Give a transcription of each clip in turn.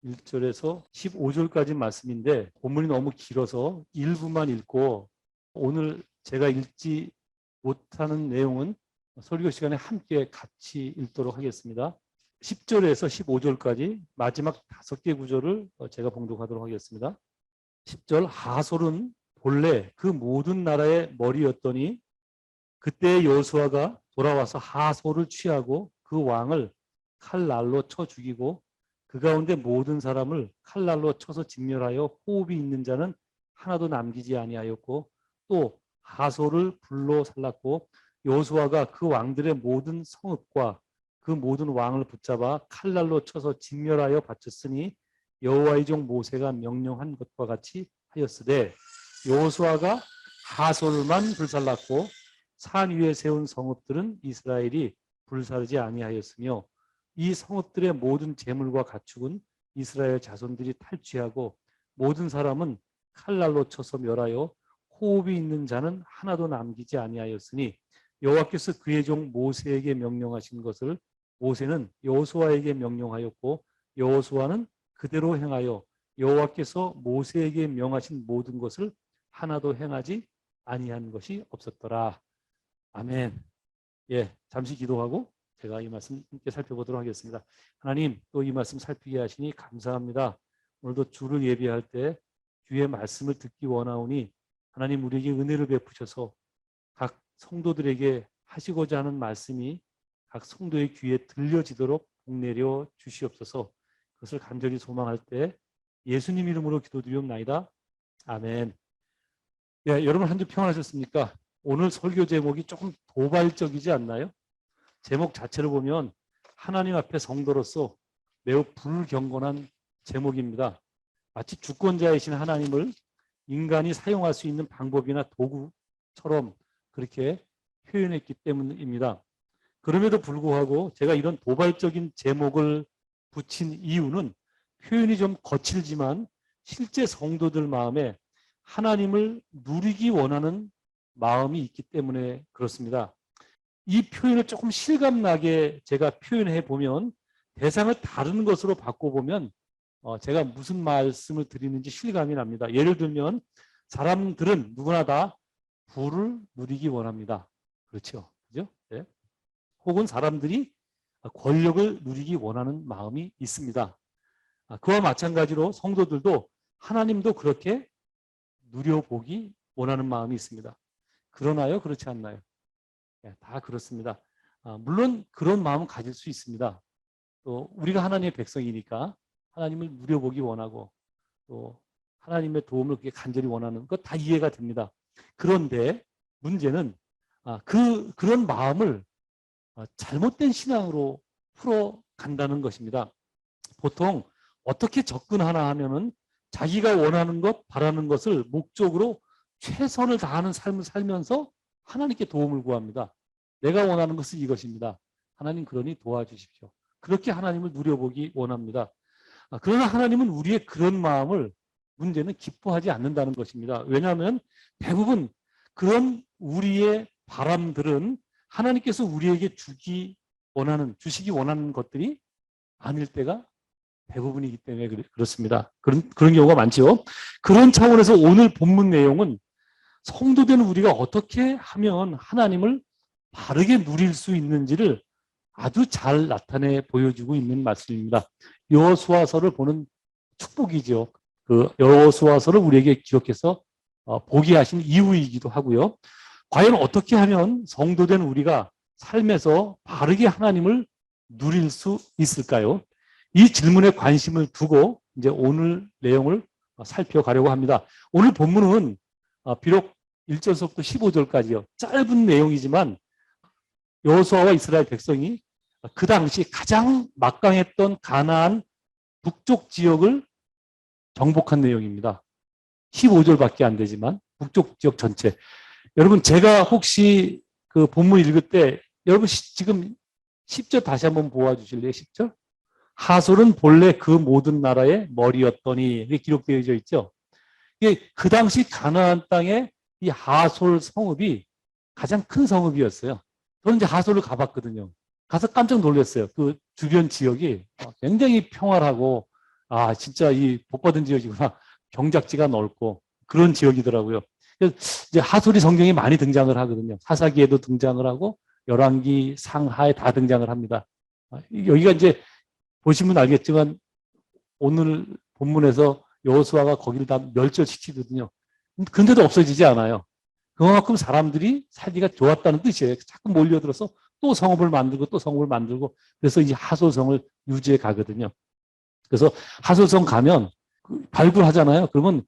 1절에서 15절까지 말씀인데 본문이 너무 길어서 일부만 읽고 오늘 제가 읽지 못하는 내용은 설교 시간에 함께 같이 읽도록 하겠습니다. 10절에서 15절까지 마지막 5개 구절을 제가 봉독하도록 하겠습니다. 10절, 하솔은 본래 그 모든 나라의 머리였더니 그때 여호수아가 돌아와서 하솔을 취하고 그 왕을 칼날로 쳐 죽이고 그 가운데 모든 사람을 칼날로 쳐서 진멸하여 호흡이 있는 자는 하나도 남기지 아니하였고 또 하솔을 불로 살랐고 여호수아가 그 왕들의 모든 성읍과 그 모든 왕을 붙잡아 칼날로 쳐서 진멸하여 바쳤으니 여호와의 종 모세가 명령한 것과 같이 하였으되 여호수아가 하솔만 불살랐고 산 위에 세운 성읍들은 이스라엘이 불사르지 아니하였으며 이 성읍들의 모든 재물과 가축은 이스라엘 자손들이 탈취하고 모든 사람은 칼날로 쳐서 멸하여 호흡이 있는 자는 하나도 남기지 아니하였으니 여호와께서 그의 종 모세에게 명령하신 것을 모세는 여호수아에게 명령하였고 여호수아는 그대로 행하여 여호와께서 모세에게 명하신 모든 것을 하나도 행하지 아니한 것이 없었더라. 아멘. 예, 잠시 기도하고 제가 이 말씀 함께 살펴보도록 하겠습니다. 하나님, 또 이 말씀 살피게 하시니 감사합니다. 오늘도 주를 예배할 때 주의 말씀을 듣기 원하오니 하나님 우리에게 은혜를 베푸셔서 각 성도들에게 하시고자 하는 말씀이 각 성도의 귀에 들려지도록 복내려 주시옵소서. 그것을 간절히 소망할 때 예수님 이름으로 기도드리옵나이다. 아멘. 예, 여러분 한 주 평안하셨습니까? 오늘 설교 제목이 조금 도발적이지 않나요? 제목 자체를 보면 하나님 앞에 성도로서 매우 불경건한 제목입니다. 마치 주권자이신 하나님을 인간이 사용할 수 있는 방법이나 도구처럼 그렇게 표현했기 때문입니다. 그럼에도 불구하고 제가 이런 도발적인 제목을 붙인 이유는 표현이 좀 거칠지만 실제 성도들 마음에 하나님을 누리기 원하는 마음이 있기 때문에 그렇습니다. 이 표현을 조금 실감나게 제가 표현해 보면 대상을 다른 것으로 바꿔보면 제가 무슨 말씀을 드리는지 실감이 납니다. 예를 들면 사람들은 누구나 다 부를 누리기 원합니다. 그렇죠? 그죠? 네. 혹은 사람들이 권력을 누리기 원하는 마음이 있습니다. 그와 마찬가지로 성도들도 하나님도 그렇게 누려보기 원하는 마음이 있습니다. 그러나요? 그렇지 않나요? 네, 다 그렇습니다. 물론 그런 마음은 가질 수 있습니다. 또 우리가 하나님의 백성이니까 하나님을 누려보기 원하고 또 하나님의 도움을 그렇게 간절히 원하는 것 다 이해가 됩니다. 그런데 문제는 그런 마음을 잘못된 신앙으로 풀어간다는 것입니다. 보통 어떻게 접근하나 하면은 자기가 원하는 것, 바라는 것을 목적으로 최선을 다하는 삶을 살면서 하나님께 도움을 구합니다. 내가 원하는 것은 이것입니다. 하나님 그러니 도와주십시오. 그렇게 하나님을 누려보기 원합니다. 그러나 하나님은 우리의 그런 마음을 문제는 기뻐하지 않는다는 것입니다. 왜냐하면 대부분 그런 우리의 바람들은 하나님께서 우리에게 주시기 원하는 것들이 아닐 때가 대부분이기 때문에 그렇습니다. 그런 경우가 많죠. 그런 차원에서 오늘 본문 내용은 성도된 우리가 어떻게 하면 하나님을 바르게 누릴 수 있는지를 아주 잘 나타내 보여주고 있는 말씀입니다. 여호수아서를 보는 축복이죠. 그 여호수아서를 우리에게 기록해서 보게 하신 이유이기도 하고요. 과연 어떻게 하면 성도된 우리가 삶에서 바르게 하나님을 누릴 수 있을까요? 이 질문에 관심을 두고 이제 오늘 내용을 살펴가려고 합니다. 오늘 본문은 비록 1절부터 15절까지요. 짧은 내용이지만 여호수아와 이스라엘 백성이 그 당시 가장 막강했던 가나안 북쪽 지역을 정복한 내용입니다. 15절밖에 안 되지만 북쪽 지역 전체. 여러분 제가 혹시 그 본문 읽을 때 여러분 지금 10절 다시 한번 보아주실래요? 10절? 하솔은 본래 그 모든 나라의 머리였더니 이게 기록되어져 있죠. 이게 그 당시 가나안 땅에 이 하솔 성읍이 가장 큰 성읍이었어요. 저는 이제 하솔을 가봤거든요. 가서 깜짝 놀랐어요. 그 주변 지역이 굉장히 평화하고 아, 진짜 이 복받은 지역이구나. 경작지가 넓고 그런 지역이더라고요. 그래서 이제 하솔이 성경에 많이 등장을 하거든요. 사사기에도 등장을 하고 열왕기, 상하에 다 등장을 합니다. 여기가 이제 보시면 알겠지만 오늘 본문에서 여호수아가 거기를 다 멸절시키거든요. 근데도 없어지지 않아요. 그만큼 사람들이 살기가 좋았다는 뜻이에요. 자꾸 몰려들어서 또 성읍을 만들고 또 성읍을 만들고 그래서 이제 하솔성을 유지해 가거든요. 그래서 하솔성 가면 발굴하잖아요. 그러면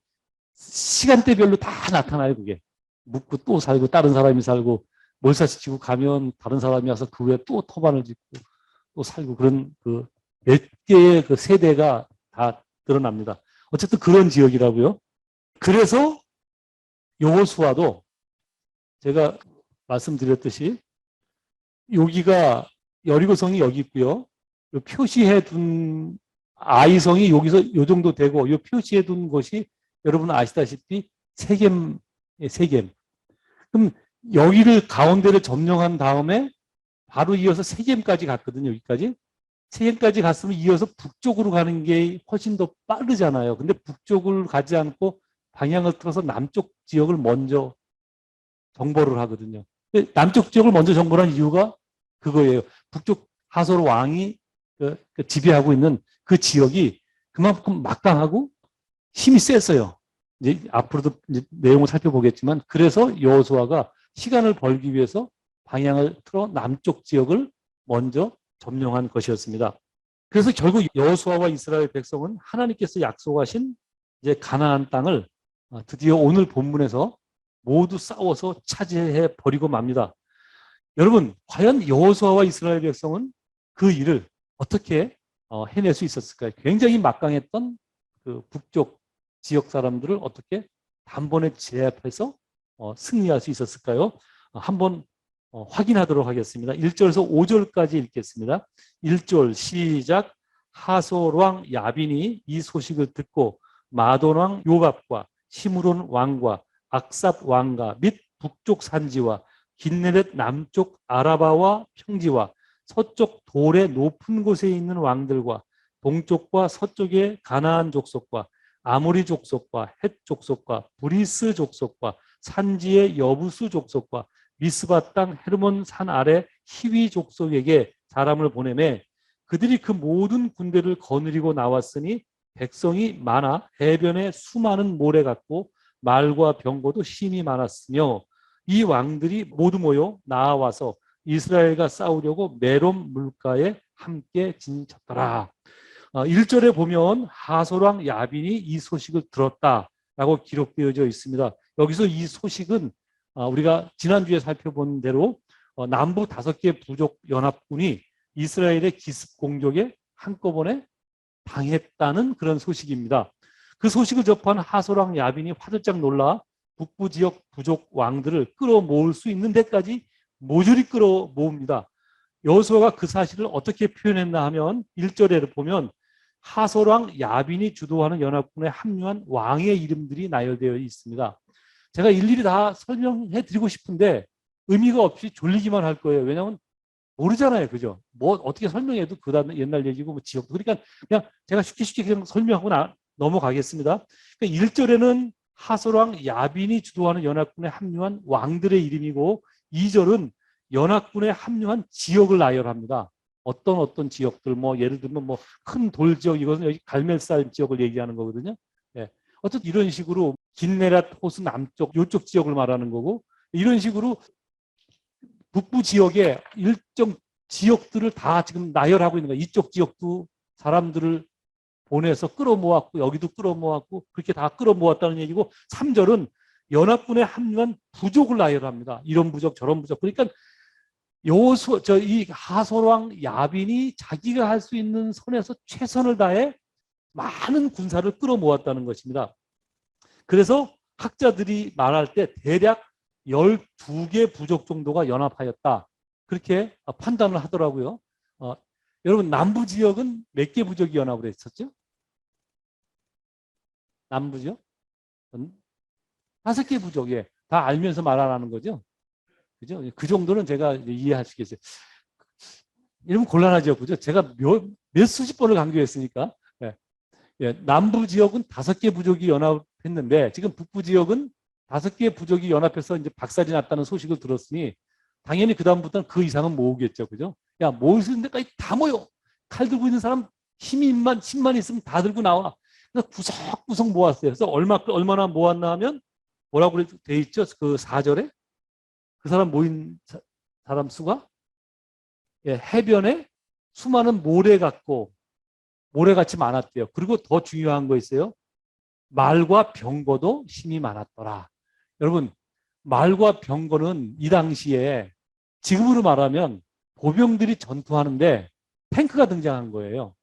시간대별로 다 나타나요. 그게 묻고 또 살고 다른 사람이 살고 몰사시키고 가면 다른 사람이 와서 그 후에 또 토반을 짓고 또 살고 그런 그 몇 개의 그 세대가 다 드러납니다. 어쨌든 그런 지역이라고요. 그래서 여호수아도 제가 말씀드렸듯이 여기가 여리고성이 여기 있고요. 표시해 둔 아이성이 여기서 요 정도 되고 이 표시해 둔 곳이 여러분 아시다시피 세겜. 그럼 여기를 가운데를 점령한 다음에 바로 이어서 세겜까지 갔거든요. 여기까지. 세겜까지 갔으면 이어서 북쪽으로 가는 게 훨씬 더 빠르잖아요. 근데 북쪽을 가지 않고 방향을 틀어서 남쪽 지역을 먼저 정보를 하거든요. 남쪽 지역을 먼저 정보를 한 이유가 그거예요. 북쪽 하솔 왕이 지배하고 있는 그 지역이 그만큼 막강하고 힘이 셌어요. 이제 앞으로도 이제 내용을 살펴보겠지만 그래서 여호수아가 시간을 벌기 위해서 방향을 틀어 남쪽 지역을 먼저 점령한 것이었습니다. 그래서 결국 여호수아와 이스라엘 백성은 하나님께서 약속하신 이제 가나안 땅을 드디어 오늘 본문에서 모두 싸워서 차지해 버리고 맙니다. 여러분, 과연 여호수아와 이스라엘 백성은 그 일을 어떻게 해낼 수 있었을까요? 굉장히 막강했던 그 북쪽 지역 사람들을 어떻게 단번에 제압해서 승리할 수 있었을까요? 한번 확인하도록 하겠습니다. 1절에서 5절까지 읽겠습니다. 1절 시작. 하솔왕 야빈이 이 소식을 듣고 마돈왕 요밥과 시므론 왕과 악삽 왕가 및 북쪽 산지와 긴네렛 남쪽 아라바와 평지와 서쪽 돌의 높은 곳에 있는 왕들과 동쪽과 서쪽의 가나안 족속과 아모리 족속과 헷 족속과 브리스 족속과 산지의 여부수 족속과 미스바 땅 헤르몬 산 아래 히위 족속에게 사람을 보내매 그들이 그 모든 군대를 거느리고 나왔으니 백성이 많아 해변에 수많은 모래 같고 말과 병거도 심히 많았으며 이 왕들이 모두 모여 나와서 이스라엘과 싸우려고 메롬 물가에 함께 진쳤더라. 1절에 보면 하솔왕 야빈이 이 소식을 들었다라고 기록되어져 있습니다. 여기서 이 소식은 우리가 지난주에 살펴본 대로 남부 5개 부족 연합군이 이스라엘의 기습 공격에 한꺼번에 당했다는 그런 소식입니다. 그 소식을 접한 하솔왕 야빈이 화들짝 놀라 북부 지역 부족 왕들을 끌어모을 수 있는 데까지 모조리 끌어모읍니다. 여호수아가 그 사실을 어떻게 표현했나 하면 1절에 보면 하솔왕 야빈이 주도하는 연합군에 합류한 왕의 이름들이 나열되어 있습니다. 제가 일일이 다 설명해 드리고 싶은데 의미가 없이 졸리기만 할 거예요. 왜냐하면 모르잖아요. 그죠? 뭐 어떻게 설명해도 그 다음 옛날 얘기고 뭐 지역도. 그러니까 그냥 제가 쉽게 그냥 설명하고 넘어가겠습니다. 그러니까 1절에는 하솔왕 야빈이 주도하는 연합군에 합류한 왕들의 이름이고 2절은 연합군에 합류한 지역을 나열합니다. 어떤 지역들 뭐 예를 들면 뭐 큰 돌 지역 이것은 여기 갈멜살 지역을 얘기하는 거거든요. 예. 어쨌든 이런 식으로 긴네랏 호수 남쪽 이쪽 지역을 말하는 거고 이런 식으로 북부 지역의 일정 지역들을 다 지금 나열하고 있는 거예요. 이쪽 지역도 사람들을 보내서 끌어모았고 여기도 끌어모았고 그렇게 다 끌어모았다는 얘기고 3절은 연합군에 합류한 부족을 나열합니다. 이런 부족 저런 부족. 그러니까 이 하솔왕 야빈이 자기가 할 수 있는 선에서 최선을 다해 많은 군사를 끌어모았다는 것입니다. 그래서 학자들이 말할 때 대략 12개 부족 정도가 연합하였다. 그렇게 판단을 하더라고요. 여러분 남부 지역은 몇 개 부족이 연합을 했었죠? 남부죠? 5개 부족에 다 알면서 말하라는 거죠. 그죠? 그 정도는 제가 이해할 수 있겠어요. 이러면 곤란하죠. 그죠? 제가 몇 수십 번을 강조했으니까. 네. 예, 남부 지역은 5개 부족이 연합했는데 지금 북부 지역은 5개 부족이 연합해서 이제 박살이 났다는 소식을 들었으니 당연히 그다음부터는 그 이상은 모으겠죠. 그죠? 야, 모을 수 있는 데까지 다 모여. 칼 들고 있는 사람 힘이 10만 있으면 다 들고 나와. 그래서 구석구석 모았어요. 그래서 얼마나 모았나 하면 뭐라고 돼 있죠? 그 4절에 그 사람 모인 사람 수가 예, 해변에 수많은 모래같이 많았대요. 그리고 더 중요한 거 있어요. 말과 병거도 힘이 많았더라. 여러분, 말과 병거는 이 당시에 지금으로 말하면 보병들이 전투하는데 탱크가 등장한 거예요.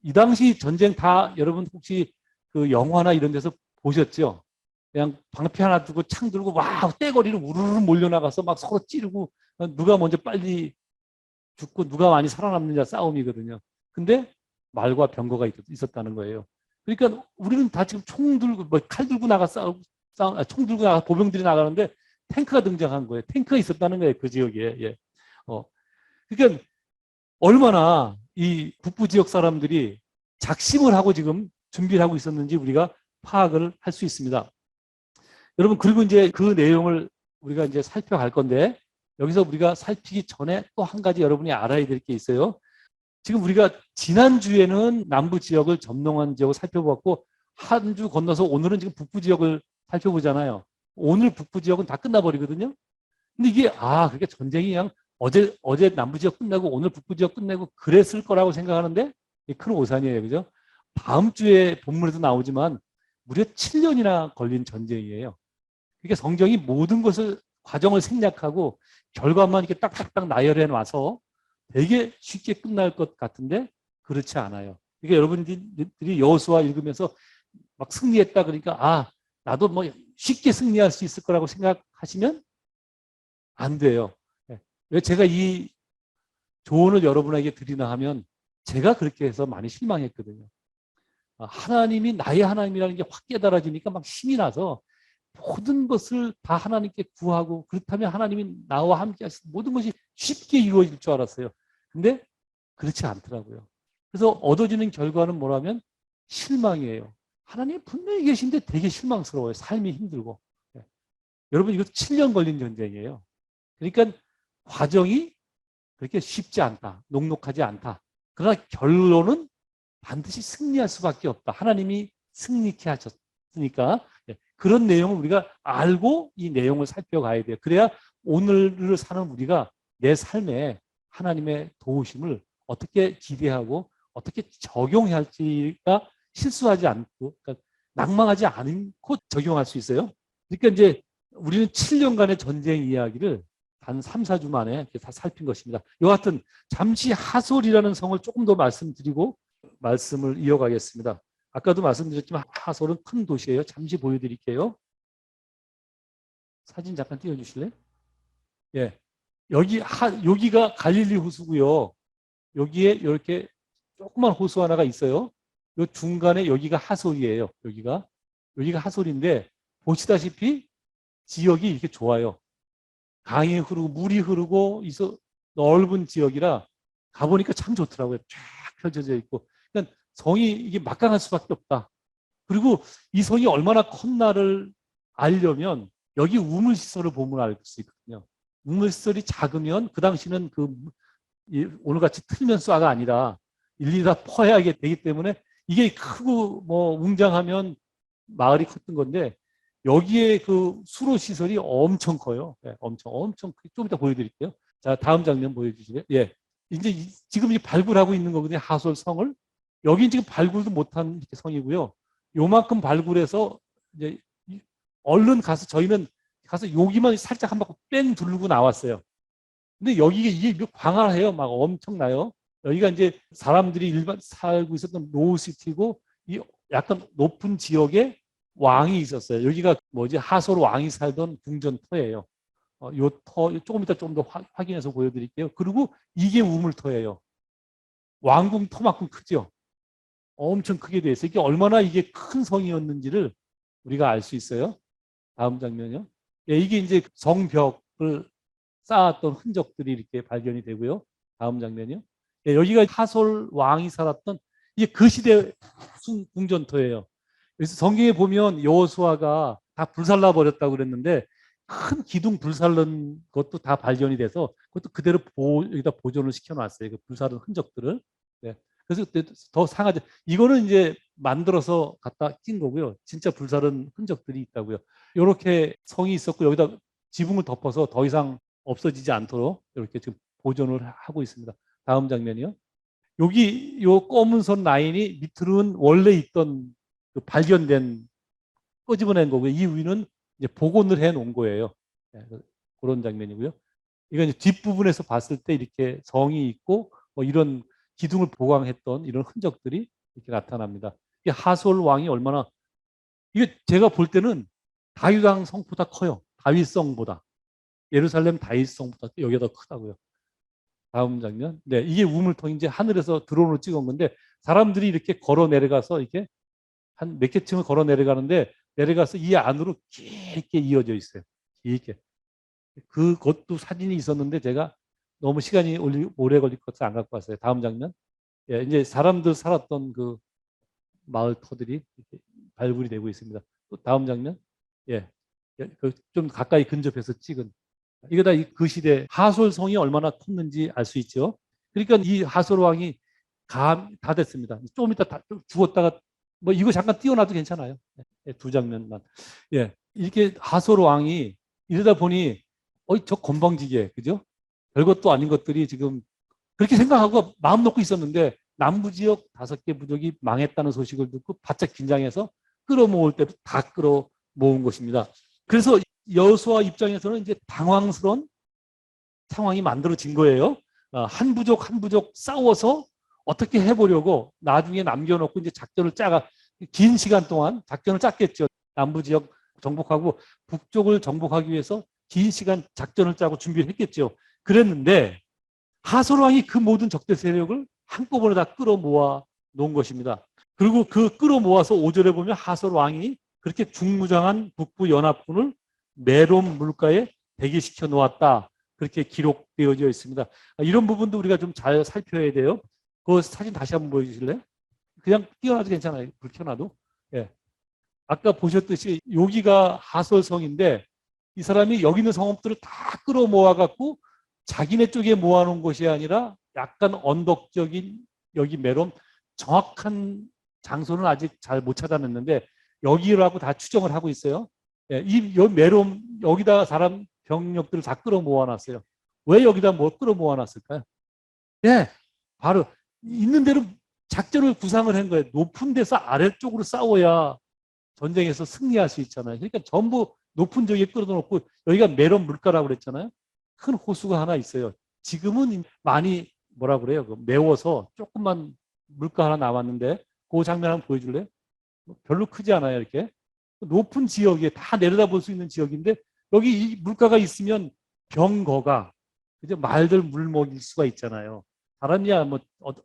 이 당시 전쟁 다 여러분 혹시 그 영화나 이런 데서 보셨죠? 그냥 방패 하나 두고 창 들고 와 떼거리로 우르르 몰려나가서 막 서로 찌르고 누가 먼저 빨리 죽고 누가 많이 살아남느냐 싸움이거든요. 근데 말과 병거가 있었다는 거예요. 그러니까 우리는 다 지금 총 들고 뭐 칼 들고 나가 총 들고 나가 보병들이 나가는데 탱크가 등장한 거예요. 탱크가 있었다는 거예요. 그 지역에. 예. 그러니까 얼마나 이 북부 지역 사람들이 작심을 하고 지금 준비를 하고 있었는지 우리가 파악을 할 수 있습니다. 여러분, 그리고 이제 그 내용을 우리가 이제 살펴갈 건데 여기서 우리가 살피기 전에 또 한 가지 여러분이 알아야 될 게 있어요. 지금 우리가 지난주에는 남부 지역을 점령한 지역을 살펴보았고 한 주 건너서 오늘은 지금 북부 지역을 살펴보잖아요. 오늘 북부 지역은 다 끝나버리거든요. 근데 이게 그게 전쟁이 그냥 어제 남부 지역 끝내고 오늘 북부 지역 끝내고 그랬을 거라고 생각하는데 큰 오산이에요. 그죠? 다음 주에 본문에도 나오지만 무려 7년이나 걸린 전쟁이에요. 그러니까 성경이 모든 것을 과정을 생략하고 결과만 이렇게 딱딱딱 나열해 놔서 되게 쉽게 끝날 것 같은데 그렇지 않아요. 그러니까 여러분들이 여호수아 읽으면서 막 승리했다 그러니까 나도 뭐 쉽게 승리할 수 있을 거라고 생각하시면 안 돼요. 왜 제가 이 조언을 여러분에게 드리나 하면 제가 그렇게 해서 많이 실망했거든요. 하나님이 나의 하나님이라는 게 확 깨달아지니까 막 힘이 나서 모든 것을 다 하나님께 구하고 그렇다면 하나님이 나와 함께 하셔서 모든 것이 쉽게 이루어질 줄 알았어요. 근데 그렇지 않더라고요. 그래서 얻어지는 결과는 뭐라면 실망이에요. 하나님 분명히 계신데 되게 실망스러워요. 삶이 힘들고. 여러분 이거 7년 걸린 전쟁이에요. 그러니까 과정이 그렇게 쉽지 않다. 녹록하지 않다. 그러나 결론은 반드시 승리할 수밖에 없다. 하나님이 승리케 하셨으니까 그런 내용을 우리가 알고 이 내용을 살펴가야 돼요. 그래야 오늘을 사는 우리가 내 삶에 하나님의 도우심을 어떻게 기대하고 어떻게 적용해야 할지가 실수하지 않고 그러니까 낭망하지 않고 적용할 수 있어요. 그러니까 이제 우리는 7년간의 전쟁 이야기를 단 3, 4주 만에 이렇게 다 살핀 것입니다. 여하튼 잠시 하솔이라는 성을 조금 더 말씀드리고 말씀을 이어가겠습니다. 아까도 말씀드렸지만 하솔은 큰 도시예요. 잠시 보여드릴게요. 사진 잠깐 띄워주실래요? 예, 여기가 갈릴리 호수고요. 여기에 이렇게 조그만 호수 하나가 있어요. 요 중간에 여기가 하솔이에요. 여기가 하솔인데 보시다시피 지역이 이렇게 좋아요. 강이 흐르고 물이 흐르고 있어 넓은 지역이라 가보니까 참 좋더라고요. 쫙 펼쳐져 있고. 그러니까 성이 이게 막강할 수밖에 없다. 그리고 이 성이 얼마나 컸나를 알려면 여기 우물시설을 보면 알 수 있거든요. 우물시설이 작으면 그 당시는 오늘같이 틀면 쏴가 아니라 일일이 다 퍼야 되기 때문에 이게 크고 뭐 웅장하면 마을이 컸던 건데 여기에 그 수로 시설이 엄청 커요. 네, 엄청 크게 좀 이따 보여드릴게요. 자, 다음 장면 보여주시죠. 예, 이제 지금 발굴하고 있는 거거든요. 하솔 성을. 여기 지금 발굴도 못한 성이고요. 요만큼 발굴해서 이제 얼른 가서 저희는 가서 여기만 살짝 한 바퀴 뺑 둘르고 나왔어요. 근데 이게 광활해요. 막 엄청나요. 여기가 이제 사람들이 일반 살고 있었던 노우시티고 이 약간 높은 지역에 왕이 있었어요. 여기가 하솔 왕이 살던 궁전터예요. 요 터 조금 이따 좀 더 확인해서 보여드릴게요. 그리고 이게 우물터예요. 왕궁 터만큼 크죠. 엄청 크게 돼 있어요. 이게 얼마나 이게 큰 성이었는지를 우리가 알 수 있어요. 다음 장면이요. 예, 이게 이제 성벽을 쌓았던 흔적들이 이렇게 발견이 되고요. 다음 장면이요. 예, 여기가 하솔 왕이 살았던 이게 그 시대 궁전터예요. 그래서 성경에 보면 여호수아가 다 불살라 버렸다고 그랬는데 큰 기둥 불살른 것도 다 발견이 돼서 그것도 그대로 여기다 보존을 시켜놨어요. 그 불살른 흔적들을. 네. 그래서 더 상하죠. 이거는 이제 만들어서 갖다 낀 거고요. 진짜 불살른 흔적들이 있다고요. 이렇게 성이 있었고 여기다 지붕을 덮어서 더 이상 없어지지 않도록 이렇게 지금 보존을 하고 있습니다. 다음 장면이요. 여기 요 검은 선 라인이 밑으로는 원래 있던 그 발견된 끄집어낸 거고요. 이 위는 이제 복원을 해 놓은 거예요. 네, 그런 장면이고요. 이건 뒷부분에서 봤을 때 이렇게 성이 있고 뭐 이런 기둥을 보강했던 이런 흔적들이 이렇게 나타납니다. 이게 하솔 왕이 얼마나 이게 제가 볼 때는 다윗왕 성보다 커요. 다윗성보다. 예루살렘 다윗성보다 여기가 더 크다고요. 다음 장면. 네, 이게 우물통 이제 하늘에서 드론으로 찍은 건데 사람들이 이렇게 걸어 내려가서 이렇게 한 몇 개 층을 걸어 내려가는데 내려가서 이 안으로 길게 이어져 있어요. 길게. 그것도 사진이 있었는데 제가 너무 시간이 오래 걸릴 것 같아서 안 갖고 왔어요. 다음 장면. 예, 이제 사람들 살았던 그 마을 터들이 이렇게 발굴이 되고 있습니다. 또 다음 장면. 예, 좀 가까이 근접해서 찍은. 이거 다 그 시대 하솔성이 얼마나 컸는지 알 수 있죠. 그러니까 이 하솔 왕이 다 됐습니다. 좀 이따 좀 죽었다가 뭐 이거 잠깐 띄워놔도 괜찮아요. 예, 두 장면만. 예, 이렇게 하솔 왕이 이러다 보니 저 건방지게 그죠? 별것도 아닌 것들이 지금 그렇게 생각하고 마음 놓고 있었는데 남부 지역 5개 부족이 망했다는 소식을 듣고 바짝 긴장해서 끌어모을 때도 다 끌어모은 것입니다. 그래서 여호수아 입장에서는 이제 당황스러운 상황이 만들어진 거예요. 한 부족 한 부족 싸워서 어떻게 해보려고 나중에 남겨놓고 이제 작전을 짜가 긴 시간 동안 작전을 짰겠죠. 남부 지역 정복하고 북쪽을 정복하기 위해서 긴 시간 작전을 짜고 준비를 했겠죠. 그랬는데 하솔 왕이 그 모든 적대 세력을 한꺼번에 다 끌어모아 놓은 것입니다. 그리고 그 끌어모아서 5절에 보면 하솔 왕이 그렇게 중무장한 북부 연합군을 메롬 물가에 대기시켜 놓았다. 그렇게 기록되어져 있습니다. 이런 부분도 우리가 좀 잘 살펴야 돼요. 그 사진 다시 한번 보여주실래요? 그냥 띄워놔도 괜찮아요. 불 켜놔도. 예. 아까 보셨듯이 여기가 하솔성인데 이 사람이 여기 있는 성읍들을 다 끌어모아 갖고 자기네 쪽에 모아놓은 것이 아니라 약간 언덕적인 여기 메롬 정확한 장소는 아직 잘 못 찾아냈는데 여기라고 다 추정을 하고 있어요. 예, 이 메롬 여기다 사람 병력들을 다 끌어모아놨어요. 왜 여기다 뭘 끌어모아놨을까요? 예, 바로 있는 대로 작전을 구상을 한 거예요. 높은 데서 아래쪽으로 싸워야 전쟁에서 승리할 수 있잖아요. 그러니까 전부 높은 지역에 끌어놓고 여기가 메론 물가라고 그랬잖아요. 큰 호수가 하나 있어요. 지금은 많이 뭐라 그래요? 매워서 조금만 물가 하나 남았는데 그 장면 한번 보여줄래요? 별로 크지 않아요. 이렇게 높은 지역에 다 내려다볼 수 있는 지역인데 여기 이 물가가 있으면 병거가 이제 말들 물 먹일 수가 있잖아요. 사람이야 뭐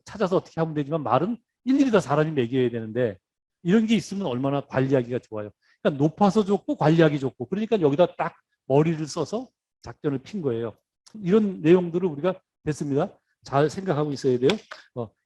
찾아서 어떻게 하면 되지만 말은 일일이 다 사람이 먹여야 되는데 이런 게 있으면 얼마나 관리하기가 좋아요. 그러니까 높아서 좋고 관리하기 좋고 그러니까 여기다 딱 머리를 써서 작전을 핀 거예요. 이런 내용들을 우리가 됐습니다. 잘 생각하고 있어야 돼요.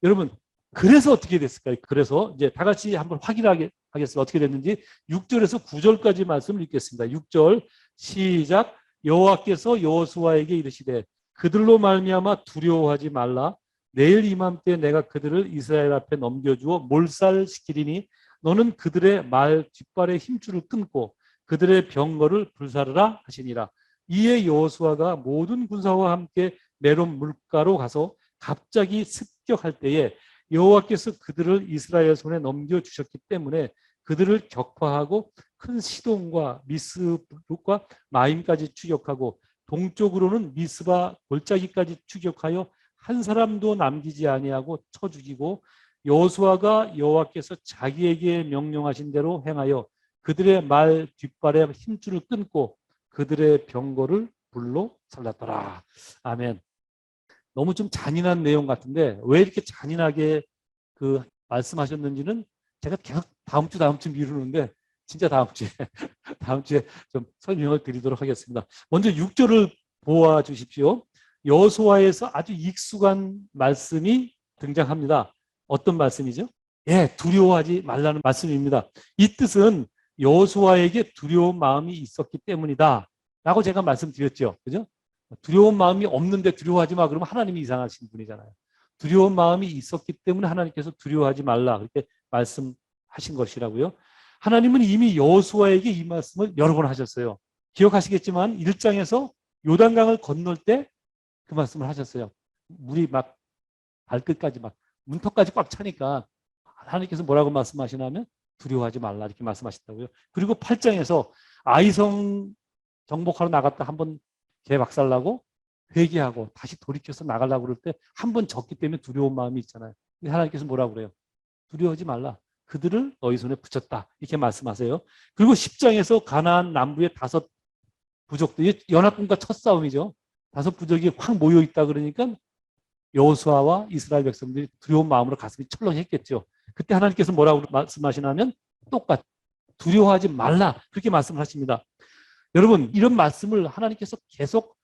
여러분 그래서 어떻게 됐을까요? 그래서 이제 다 같이 한번 확인하겠습니다. 어떻게 됐는지 6절에서 9절까지 말씀을 읽겠습니다. 6절 시작. 여호와께서 여호수아에게 이르시되 그들로 말미암아 두려워하지 말라. 내일 이맘때 내가 그들을 이스라엘 앞에 넘겨주어 몰살시키리니 너는 그들의 말 뒷발의 힘줄을 끊고 그들의 병거를 불사르라 하시니라. 이에 여호수아가 모든 군사와 함께 메론 물가로 가서 갑자기 습격할 때에 여호와께서 그들을 이스라엘 손에 넘겨주셨기 때문에 그들을 격파하고 큰 시돈과 미스과 마임까지 추격하고 동쪽으로는 미스바 골짜기까지 추격하여 한 사람도 남기지 아니하고 쳐 죽이고 여호수아가 여호와께서 자기에게 명령하신 대로 행하여 그들의 말 뒷발에 힘줄을 끊고 그들의 병거를 불로 살랐더라. 아멘. 너무 좀 잔인한 내용 같은데 왜 이렇게 잔인하게 그 말씀하셨는지는 제가 계속 다음 주 미루는데 진짜 다음 주에 좀 설명을 드리도록 하겠습니다. 먼저 6절을 보아 주십시오. 여호수아에서 아주 익숙한 말씀이 등장합니다. 어떤 말씀이죠? 예, 두려워하지 말라는 말씀입니다. 이 뜻은 여호수아에게 두려운 마음이 있었기 때문이다 라고 제가 말씀드렸죠. 그죠? 두려운 마음이 없는데 두려워하지 마 그러면 하나님이 이상하신 분이잖아요. 두려운 마음이 있었기 때문에 하나님께서 두려워하지 말라 그렇게 말씀하신 것이라고요. 하나님은 이미 여호수아에게 이 말씀을 여러 번 하셨어요. 기억하시겠지만 1장에서 요단강을 건널 때 그 말씀을 하셨어요. 물이 막 발끝까지 막 문턱까지 꽉 차니까 하나님께서 뭐라고 말씀하시냐면 두려워하지 말라 이렇게 말씀하셨다고요. 그리고 8장에서 아이성 정복하러 나갔다 한번 개박살나고 회개하고 다시 돌이켜서 나가려고 그럴 때 한 번 졌기 때문에 두려운 마음이 있잖아요. 하나님께서 뭐라고 그래요? 두려워하지 말라. 그들을 너희 손에 붙였다. 이렇게 말씀하세요. 그리고 10장에서 가나안 남부의 5 부족들이 연합군과 첫 싸움이죠. 5 부족이 확 모여 있다 그러니까 여호수아와 이스라엘 백성들이 두려운 마음으로 가슴이 철렁했겠죠. 그때 하나님께서 뭐라고 말씀하시냐면 똑같 두려워하지 말라 그렇게 말씀을 하십니다. 여러분 이런 말씀을 하나님께서 계속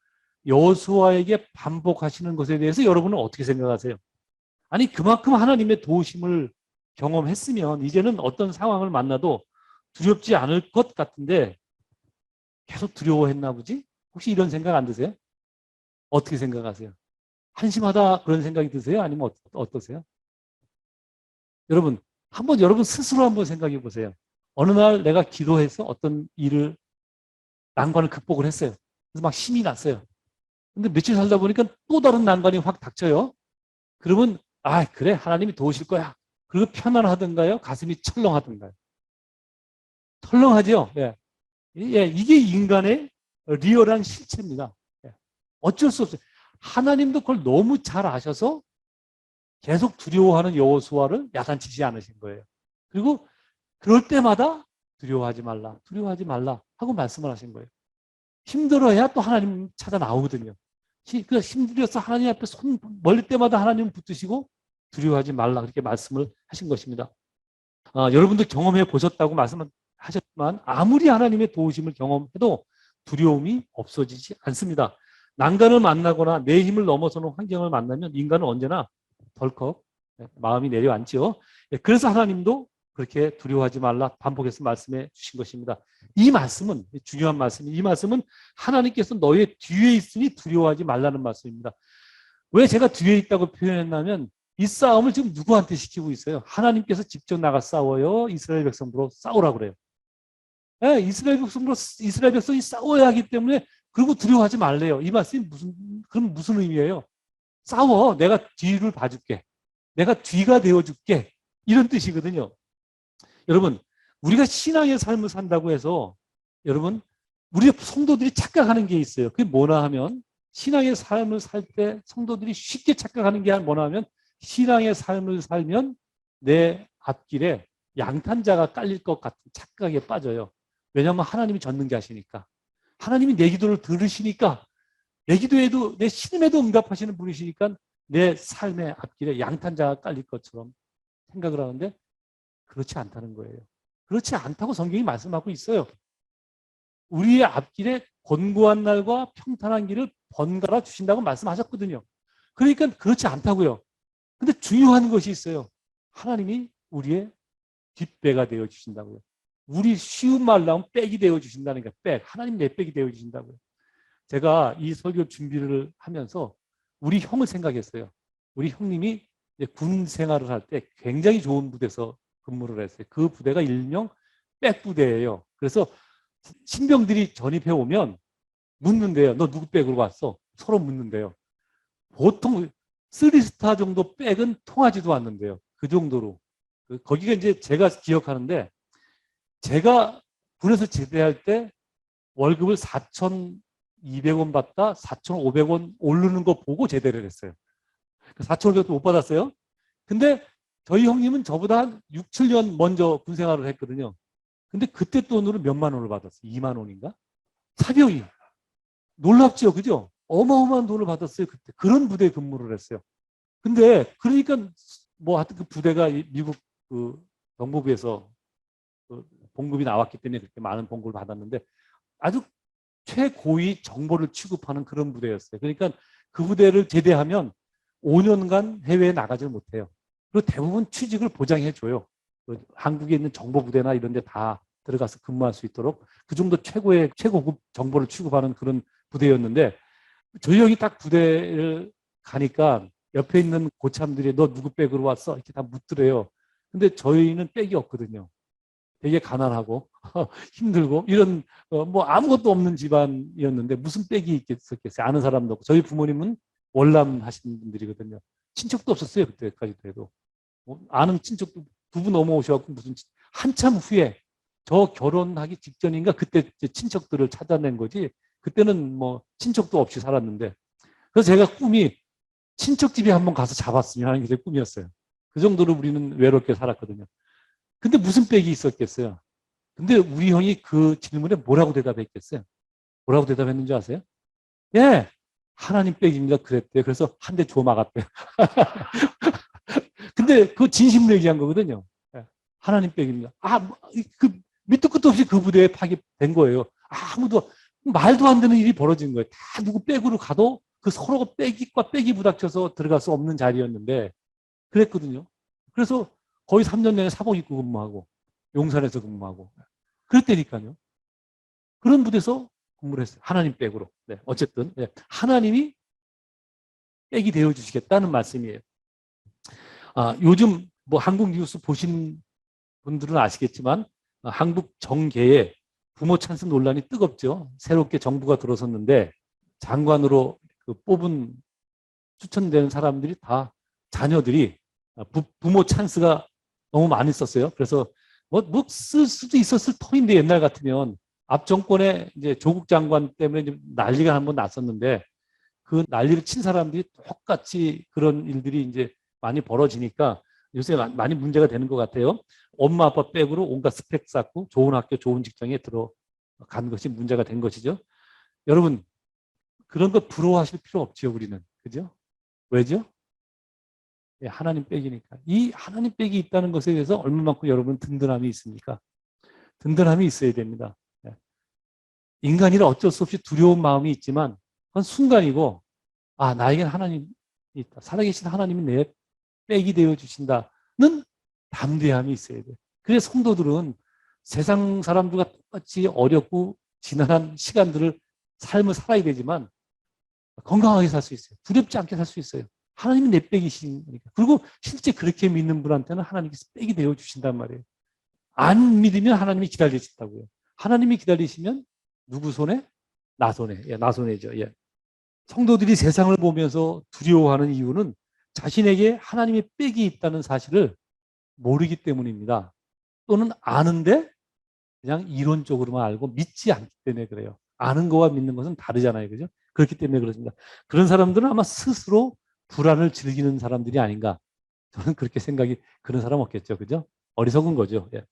여호수아에게 반복하시는 것에 대해서 여러분은 어떻게 생각하세요? 아니 그만큼 하나님의 도우심을 경험했으면 이제는 어떤 상황을 만나도 두렵지 않을 것 같은데 계속 두려워했나 보지? 혹시 이런 생각 안 드세요? 어떻게 생각하세요? 한심하다 그런 생각이 드세요? 아니면 어떠세요? 여러분 한번 여러분 스스로 한번 생각해 보세요. 어느 날 내가 기도해서 어떤 일을 난관을 극복을 했어요. 그래서 막 힘이 났어요. 근데 며칠 살다 보니까 또 다른 난관이 확 닥쳐요. 그러면 아 그래 하나님이 도우실 거야. 그리고 편안하던가요? 가슴이 철렁하던가요? 철렁하죠. 예. 예, 이게 인간의 리얼한 실체입니다. 예. 어쩔 수 없어요. 하나님도 그걸 너무 잘 아셔서 계속 두려워하는 여호수아를 야단치지 않으신 거예요. 그리고 그럴 때마다 두려워하지 말라, 두려워하지 말라 하고 말씀을 하신 거예요. 힘들어야 또 하나님 찾아 나오거든요. 힘들어서 하나님 앞에 손 멀릴 때마다 하나님 붙드시고 두려워하지 말라 그렇게 말씀을 하신 것입니다. 여러분도 경험해 보셨다고 말씀하셨지만 아무리 하나님의 도우심을 경험해도 두려움이 없어지지 않습니다. 난간을 만나거나 내 힘을 넘어서는 환경을 만나면 인간은 언제나 덜컥 마음이 내려앉죠. 그래서 하나님도 그렇게 두려워하지 말라 반복해서 말씀해 주신 것입니다. 이 말씀은 중요한 말씀이 이 말씀은 하나님께서 너의 뒤에 있으니 두려워하지 말라는 말씀입니다. 왜 제가 뒤에 있다고 표현했냐면 이 싸움을 지금 누구한테 시키고 있어요? 하나님께서 직접 나가 싸워요? 이스라엘 백성으로 싸우라고 그래요. 네, 이스라엘 백성이 싸워야 하기 때문에 그리고 두려워하지 말래요. 이 말씀이 그럼 무슨 의미예요? 싸워. 내가 뒤를 봐줄게. 내가 뒤가 되어줄게. 이런 뜻이거든요. 여러분, 우리가 신앙의 삶을 산다고 해서 여러분, 우리 성도들이 착각하는 게 있어요. 그게 뭐나 하면 신앙의 삶을 살 때 성도들이 쉽게 착각하는 게 뭐나 하면 신앙의 삶을 살면 내 앞길에 양탄자가 깔릴 것 같은 착각에 빠져요. 왜냐하면 하나님이 전능자시니까. 하나님이 내 기도를 들으시니까 내 기도에도 내 신음에도 응답하시는 분이시니까 내 삶의 앞길에 양탄자가 깔릴 것처럼 생각을 하는데 그렇지 않다는 거예요. 그렇지 않다고 성경이 말씀하고 있어요. 우리의 앞길에 곤고한 날과 평탄한 길을 번갈아 주신다고 말씀하셨거든요. 그러니까 그렇지 않다고요. 근데 중요한 것이 있어요. 하나님이 우리의 뒷배가 되어 주신다고요. 우리 쉬운 말로 하면 백이 되어 주신다는 게 백. 하나님 내 백이 되어 주신다고요. 제가 이 설교 준비를 하면서 우리 형을 생각했어요. 우리 형님이 군 생활을 할 때 굉장히 좋은 부대에서 근무를 했어요. 그 부대가 일명 백부대예요. 그래서 신병들이 전입해 오면 묻는데요. 너 누구 백으로 왔어? 서로 묻는데요. 보통 3스타 정도 백은 통하지도 않는데요. 그 정도로. 거기가 이제 제가 기억하는데 제가 군에서 제대할 때 월급을 4,200원 받다 4,500원 오르는 거 보고 제대를 했어요. 4,500원 못 받았어요. 근데 저희 형님은 저보다 한 6, 7년 먼저 군 생활을 했거든요. 근데 그때 돈으로 몇만 원을 받았어요. 2만 원인가? 사병이. 놀랍죠, 그죠? 어마어마한 돈을 받았어요. 그때 그런 부대에 근무를 했어요. 근데 그러니까 뭐 하여튼 그 부대가 미국 그 정보부에서 그 봉급이 나왔기 때문에 그렇게 많은 봉급을 받았는데 아주 최고위 정보를 취급하는 그런 부대였어요. 그러니까 그 부대를 제대하면 5년간 해외에 나가지 못해요. 그리고 대부분 취직을 보장해줘요. 한국에 있는 정보부대나 이런 데 다 들어가서 근무할 수 있도록 그 정도 최고급 정보를 취급하는 그런 부대였는데 저희 형이 딱 부대를 가니까 옆에 있는 고참들이 너 누구 백으로 왔어? 이렇게 다 묻더래요. 근데 저희는 백이 없거든요. 되게 가난하고 힘들고 이런 뭐 아무것도 없는 집안이었는데 무슨 백이 있겠어요. 아는 사람도 없고. 저희 부모님은 월남 하시는 분들이거든요. 친척도 없었어요. 그때까지도 해도. 아는 친척도 두 분 넘어오셔갖고 무슨 한참 후에 저 결혼하기 직전인가 그때 친척들을 찾아낸 거지. 그때는 뭐 친척도 없이 살았는데 그래서 제가 꿈이 친척집에 한번 가서 잡았으면 하는 게 제 꿈이었어요. 그 정도로 우리는 외롭게 살았거든요. 근데 무슨 백이 있었겠어요? 근데 우리 형이 그 질문에 뭐라고 대답했겠어요? 뭐라고 대답했는지 아세요? 예, 하나님 백입니다. 그랬대요. 그래서 한 대 줘 막았대요. 근데 그 진심으로 얘기한 거거든요. 예, 하나님 백입니다. 그 밑도 끝도 없이 그 부대에 파견된 거예요. 아무도 말도 안 되는 일이 벌어진 거예요. 다 누구 백으로 가도 그 서로가 백과 백이 부닥쳐서 들어갈 수 없는 자리였는데 그랬거든요. 그래서 거의 3년 내내 사복 입고 근무하고 용산에서 근무하고 그랬다니까요. 그런 부대에서 근무를 했어요. 하나님 백으로. 네, 어쨌든 네, 하나님이 백이 되어주시겠다는 말씀이에요. 요즘 뭐 한국 뉴스 보신 분들은 아시겠지만 한국 정계에 부모 찬스 논란이 뜨겁죠. 새롭게 정부가 들어섰는데 장관으로 그 뽑은 추천되는 사람들이 다 자녀들이 부모 찬스가 너무 많이 썼어요. 그래서 뭐 쓸 수도 있었을 터인데 옛날 같으면 앞 정권에 이제 조국 장관 때문에 좀 난리가 한번 났었는데 그 난리를 친 사람들이 똑같이 그런 일들이 이제 많이 벌어지니까 요새 많이 문제가 되는 것 같아요. 엄마 아빠 백으로 온갖 스펙 쌓고 좋은 학교 좋은 직장에 들어간 것이 문제가 된 것이죠. 여러분 그런 거 부러워하실 필요 없죠. 우리는. 그죠? 왜죠? 예, 하나님 백이니까. 이 하나님 백이 있다는 것에 대해서 얼마만큼 여러분 든든함이 있습니까? 든든함이 있어야 됩니다. 예. 인간이라 어쩔 수 없이 두려운 마음이 있지만 그건 순간이고 나에겐 하나님이 있다. 살아계신 하나님이 내 백이 되어주신다는 담대함이 있어야 돼요. 그래서 성도들은 세상 사람들과 똑같이 어렵고 지난한 시간들을 삶을 살아야 되지만 건강하게 살 수 있어요. 두렵지 않게 살 수 있어요. 하나님이 내 백이시니까. 그리고 실제 그렇게 믿는 분한테는 하나님께서 백이 되어주신단 말이에요. 안 믿으면 하나님이 기다리신다고요. 하나님이 기다리시면 누구 손에? 나 손에. 예, 나 손에죠. 예. 성도들이 세상을 보면서 두려워하는 이유는 자신에게 하나님의 백이 있다는 사실을 모르기 때문입니다. 또는 아는데 그냥 이론적으로만 알고 믿지 않기 때문에 그래요. 아는 거와 믿는 것은 다르잖아요. 그죠? 그렇기 때문에 그렇습니다. 그런 사람들은 아마 스스로 불안을 즐기는 사람들이 아닌가. 저는 그렇게 생각이, 그런 사람 없겠죠. 그죠? 어리석은 거죠. 예.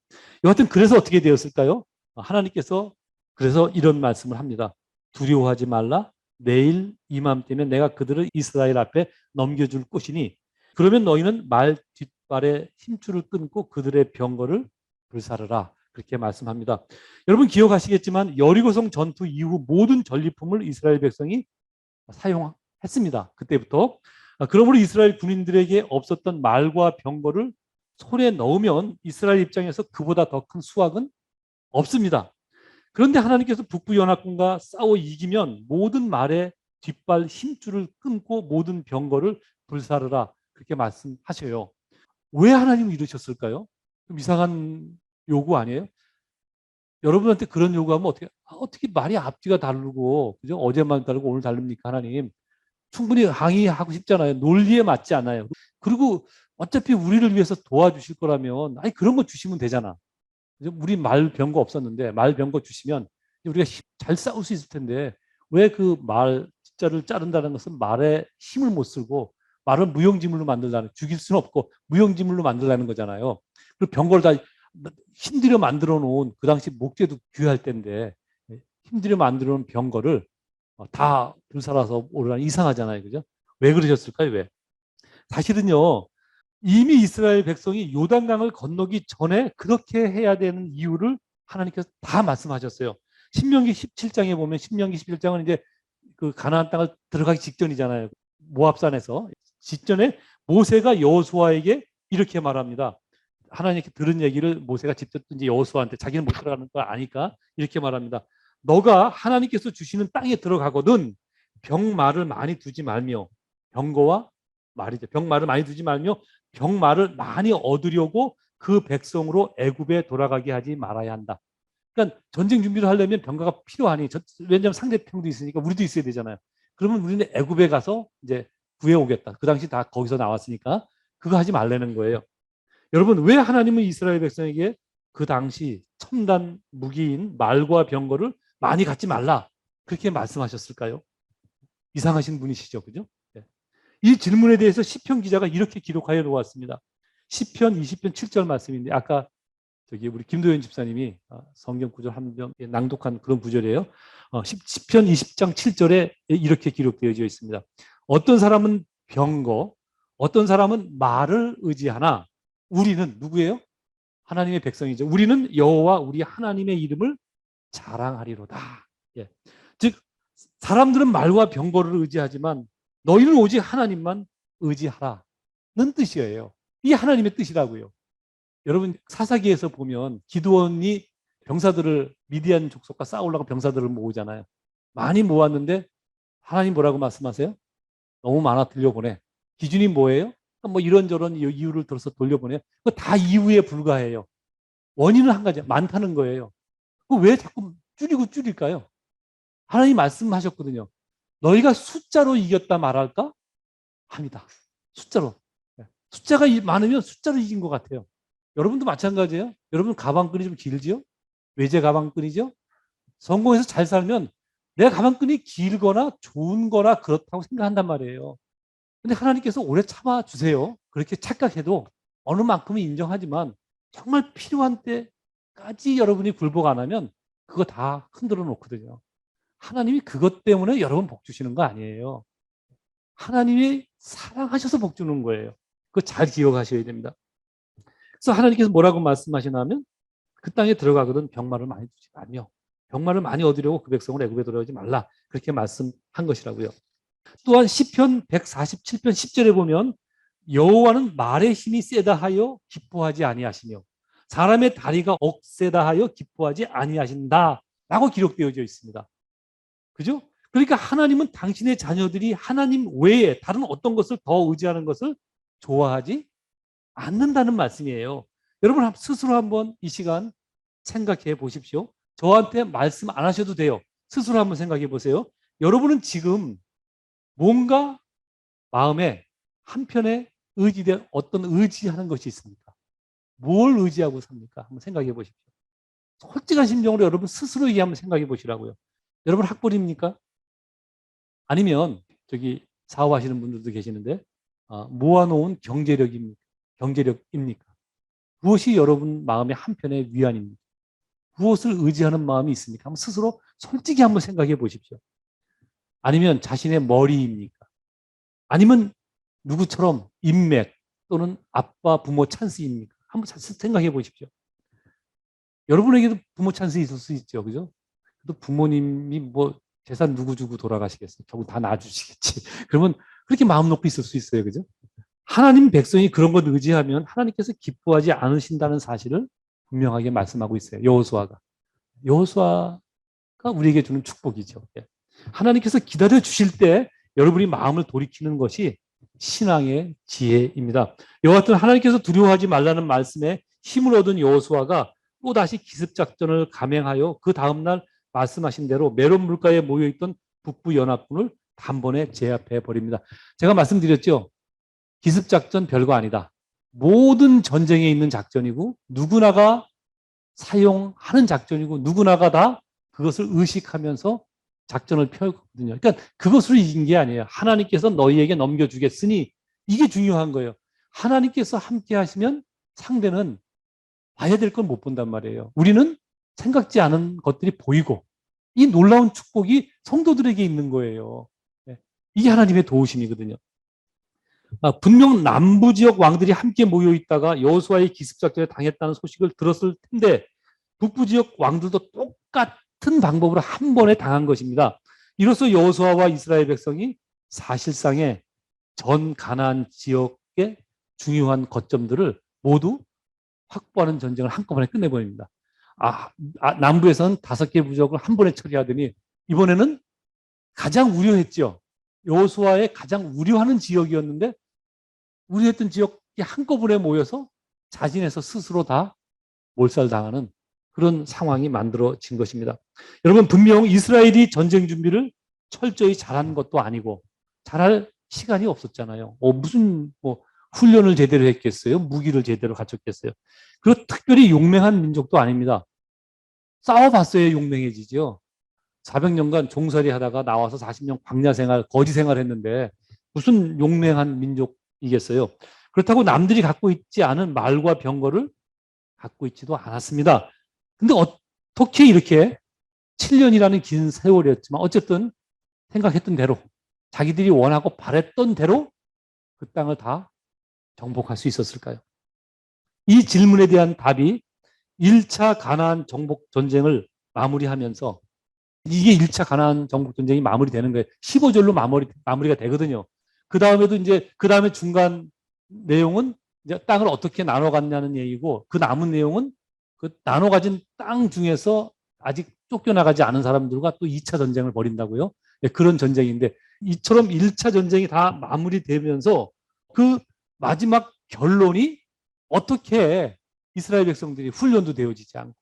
여하튼 그래서 어떻게 되었을까요? 하나님께서 그래서 이런 말씀을 합니다. 두려워하지 말라. 내일 이맘때면 내가 그들을 이스라엘 앞에 넘겨줄 것이니 그러면 너희는 말 뒷발에 힘줄을 끊고 그들의 병거를 불사르라. 그렇게 말씀합니다. 여러분 기억하시겠지만 여리고성 전투 이후 모든 전리품을 이스라엘 백성이 사용했습니다. 그때부터. 그러므로 이스라엘 군인들에게 없었던 말과 병거를 손에 넣으면 이스라엘 입장에서 그보다 더 큰 수확은 없습니다. 그런데 하나님께서 북부연합군과 싸워 이기면 모든 말의 뒷발 힘줄을 끊고 모든 병거를 불사르라 그렇게 말씀하셔요. 왜 하나님은 이러셨을까요? 좀 이상한 요구 아니에요? 여러분한테 그런 요구하면 어떻게 말이 앞뒤가 다르고 그죠? 어제만 다르고 오늘 다릅니까 하나님? 충분히 항의하고 싶잖아요. 논리에 맞지 않아요. 그리고 어차피 우리를 위해서 도와주실 거라면 그런 거 주시면 되잖아. 우리 말 병거 없었는데 말 병거 주시면 우리가 잘 싸울 수 있을 텐데 왜 그 말 숫자를 자른다는 것은 말에 힘을 못 쓰고 말을 무용지물로 만들라는, 죽일 수는 없고 무용지물로 만들라는 거잖아요. 그리고 병거를 다 힘들여 만들어 놓은, 그 당시 목재도 귀할 때인데 힘들여 만들어 놓은 병거를 다 불살아서 오르라니 이상하잖아요. 그죠? 왜 그러셨을까요? 왜? 사실은요. 이미 이스라엘 백성이 요단강을 건너기 전에 그렇게 해야 되는 이유를 하나님께서 다 말씀하셨어요. 신명기 17장에 보면, 신명기 17장은 이제 그 가나안 땅을 들어가기 직전이잖아요. 모압산에서 직전에 모세가 여호수아에게 이렇게 말합니다. 하나님께 들은 얘기를 모세가 직접 이제 여호수아한테, 자기는 못 들어가는 걸 아니까 이렇게 말합니다. 너가 하나님께서 주시는 땅에 들어가거든 병말을 많이 두지 말며, 병거와 말이죠. 병말을 많이 두지 말며 병말을 많이 얻으려고 그 백성으로 애굽에 돌아가게 하지 말아야 한다. 그러니까 전쟁 준비를 하려면 병가가 필요하니, 왜냐하면 상대편도 있으니까 우리도 있어야 되잖아요. 그러면 우리는 애굽에 가서 이제 구해오겠다. 그 당시 다 거기서 나왔으니까 그거 하지 말라는 거예요. 여러분, 왜 하나님은 이스라엘 백성에게 그 당시 첨단 무기인 말과 병거를 많이 갖지 말라 그렇게 말씀하셨을까요? 이상하신 분이시죠, 그죠? 네. 이 질문에 대해서 시편 기자가 이렇게 기록하여 놓았습니다. 시편 20편 7절 말씀인데, 아까 저기 우리 김도현 집사님이 성경 구절 한 명 낭독한 그런 구절이에요. 시편 20장 7절에 이렇게 기록되어 있습니다. 어떤 사람은 병거, 어떤 사람은 말을 의지하나 우리는 누구예요? 하나님의 백성이죠. 우리는 여호와 우리 하나님의 이름을 자랑하리로다. 예. 즉 사람들은 말과 병거를 의지하지만 너희는 오직 하나님만 의지하라는 뜻이에요. 이게 하나님의 뜻이라고요. 여러분, 사사기에서 보면 기드온이 병사들을, 미디안 족속과 싸우려고 병사들을 모으잖아요. 많이 모았는데 하나님 뭐라고 말씀하세요? 너무 많아 돌려보내. 기준이 뭐예요? 뭐 이런저런 이유를 들어서 돌려보내. 그거 다 이유에 불과해요. 원인은 한 가지, 많다는 거예요. 왜 자꾸 줄일까요? 하나님 말씀하셨거든요. 너희가 숫자로 이겼다 말할까? 합니다. 숫자로. 숫자가 많으면 숫자로 이긴 것 같아요. 여러분도 마찬가지예요. 여러분 가방끈이 좀 길지요? 외제 가방끈이죠? 성공해서 잘 살면 내 가방끈이 길거나 좋은 거나 그렇다고 생각한단 말이에요. 근데 하나님께서 오래 참아주세요. 그렇게 착각해도 어느 만큼은 인정하지만 정말 필요한 때까지 여러분이 굴복 안 하면 그거 다 흔들어 놓거든요. 하나님이 그것 때문에 여러분 복 주시는 거 아니에요. 하나님이 사랑하셔서 복 주는 거예요. 그거 잘 기억하셔야 됩니다. 그래서 하나님께서 뭐라고 말씀하시냐면 그 땅에 들어가거든 병마를 많이 두지 말며 병마를 많이 얻으려고 그 백성을 애굽에 들어가지 말라 그렇게 말씀한 것이라고요. 또한 시편 147편 10절에 보면 여호와는 말의 힘이 세다 하여 기뻐하지 아니하시며 사람의 다리가 억세다 하여 기뻐하지 아니하신다 라고 기록되어져 있습니다. 그죠? 그러니까 하나님은 당신의 자녀들이 하나님 외에 다른 어떤 것을 더 의지하는 것을 좋아하지 않는다는 말씀이에요. 여러분 스스로 한번 이 시간 생각해 보십시오. 저한테 말씀 안 하셔도 돼요. 스스로 한번 생각해 보세요. 여러분은 지금 뭔가 마음에 한편에 의지된 어떤 의지하는 것이 있습니까? 뭘 의지하고 삽니까? 한번 생각해 보십시오. 솔직한 심정으로 여러분 스스로 한번 생각해 보시라고요. 여러분 학벌입니까? 아니면 저기 사업하시는 분들도 계시는데 모아놓은 경제력입니까? 무엇이 여러분 마음의 한편의 위안입니까? 무엇을 의지하는 마음이 있습니까? 한번 스스로 솔직히 한번 생각해 보십시오. 아니면 자신의 머리입니까? 아니면 누구처럼 인맥 또는 아빠 부모 찬스입니까? 한번 생각해 보십시오. 여러분에게도 부모 찬스 있을 수 있죠. 그죠? 또 부모님이 뭐 재산 누구 주고 돌아가시겠어요? 결국 다 놔주시겠지. 그러면 그렇게 마음 놓고 있을 수 있어요. 그죠? 하나님 백성이 그런 것 의지하면 하나님께서 기뻐하지 않으신다는 사실을 분명하게 말씀하고 있어요. 여호수아가 우리에게 주는 축복이죠. 하나님께서 기다려 주실 때 여러분이 마음을 돌이키는 것이 신앙의 지혜입니다. 이와 같은 하나님께서 두려워하지 말라는 말씀에 힘을 얻은 여호수아가 또다시 기습작전을 감행하여 그 다음날 말씀하신 대로 메론 물가에 모여있던 북부 연합군을 단번에 제압해 버립니다. 제가 말씀드렸죠. 기습작전 별거 아니다. 모든 전쟁에 있는 작전이고 누구나가 사용하는 작전이고 누구나가 다 그것을 의식하면서 작전을 펴거든요. 그러니까 그것으로 이긴 게 아니에요. 하나님께서 너희에게 넘겨주겠으니 이게 중요한 거예요. 하나님께서 함께 하시면 상대는 봐야 될 건 못 본단 말이에요. 우리는 생각지 않은 것들이 보이고 이 놀라운 축복이 성도들에게 있는 거예요. 이게 하나님의 도우심이거든요. 분명 남부 지역 왕들이 함께 모여 있다가 여호수아의 기습작전에 당했다는 소식을 들었을 텐데 북부 지역 왕들도 똑같은 방법으로 한 번에 당한 것입니다. 이로써 여호수아와 이스라엘 백성이 사실상의 전 가나안 지역의 중요한 거점들을 모두 확보하는 전쟁을 한꺼번에 끝내버립니다. 남부에서는 5개 부족을 한 번에 처리하더니 이번에는 가장 우려했죠. 여호수아의 가장 우려하는 지역이었는데 우려했던 지역이 한꺼번에 모여서 자진해서 스스로 다 몰살당하는 그런 상황이 만들어진 것입니다. 여러분, 분명 이스라엘이 전쟁 준비를 철저히 잘한 것도 아니고 잘할 시간이 없었잖아요. 무슨 훈련을 제대로 했겠어요? 무기를 제대로 갖췄겠어요? 그리고 특별히 용맹한 민족도 아닙니다. 싸워봤어야 용맹해지죠. 400년간 종살이 하다가 나와서 40년 광야 생활, 거지 생활 했는데 무슨 용맹한 민족이겠어요? 그렇다고 남들이 갖고 있지 않은 말과 병거를 갖고 있지도 않았습니다. 근데 어떻게 이렇게 7년이라는 긴 세월이었지만 어쨌든 생각했던 대로 자기들이 원하고 바랬던 대로 그 땅을 다 정복할 수 있었을까요? 이 질문에 대한 답이 1차 가나안 정복 전쟁을 마무리하면서 이게 1차 가나안 정복 전쟁이 마무리되는 거예요. 15절로 마무리가 되거든요. 그 다음에도 이제 그 다음에 중간 내용은 이제 땅을 어떻게 나눠 갔냐는 얘기고 그 남은 내용은 그 나눠 가진 땅 중에서 아직 쫓겨나가지 않은 사람들과 또 2차 전쟁을 벌인다고요. 네, 그런 전쟁인데 이처럼 1차 전쟁이 다 마무리되면서 그 마지막 결론이 어떻게 이스라엘 백성들이 훈련도 되어지지 않고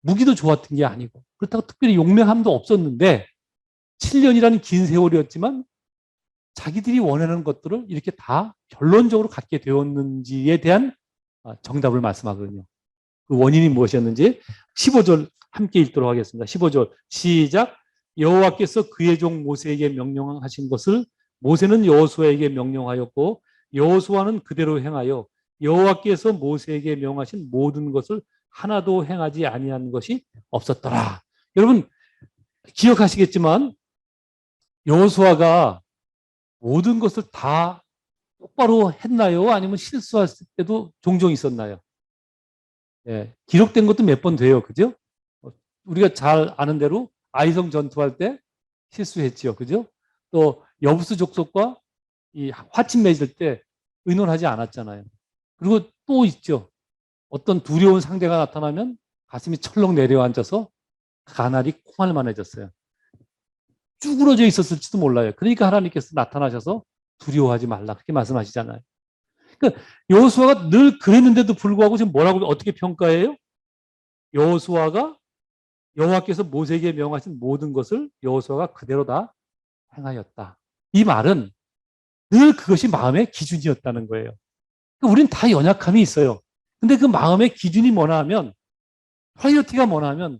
무기도 좋았던 게 아니고 그렇다고 특별히 용맹함도 없었는데 7년이라는 긴 세월이었지만 자기들이 원하는 것들을 이렇게 다 결론적으로 갖게 되었는지에 대한 정답을 말씀하거든요. 그 원인이 무엇이었는지 15절 함께 읽도록 하겠습니다. 15절 시작. 여호와께서 그의 종 모세에게 명령하신 것을 모세는 여호수아에게 명령하였고 여호수아는 그대로 행하여 여호와께서 모세에게 명하신 모든 것을 하나도 행하지 아니한 것이 없었더라. 여러분 기억하시겠지만 여호수아가 모든 것을 다 똑바로 했나요? 아니면 실수했을 때도 종종 있었나요? 예, 기록된 것도 몇 번 돼요. 그죠? 우리가 잘 아는 대로 아이성 전투할 때 실수했지요. 그죠? 또 여부수 족속과 이 화친 맺을 때 의논하지 않았잖아요. 그리고 또 있죠. 어떤 두려운 상대가 나타나면 가슴이 철렁 내려앉아서 가날이 콩알만해졌어요. 쭈그러져 있었을지도 몰라요. 그러니까 하나님께서 나타나셔서 두려워하지 말라 그렇게 말씀하시잖아요. 그러니까 여호수아가 늘 그랬는데도 불구하고 지금 뭐라고 어떻게 평가해요? 여호수아가 여호와께서 모세에게 명하신 모든 것을 여호수아가 그대로 다 행하였다. 이 말은 늘 그것이 마음의 기준이었다는 거예요. 그러니까 우리는 다 연약함이 있어요. 근데 그 마음의 기준이 뭐냐 하면 프라이어티가 뭐냐 하면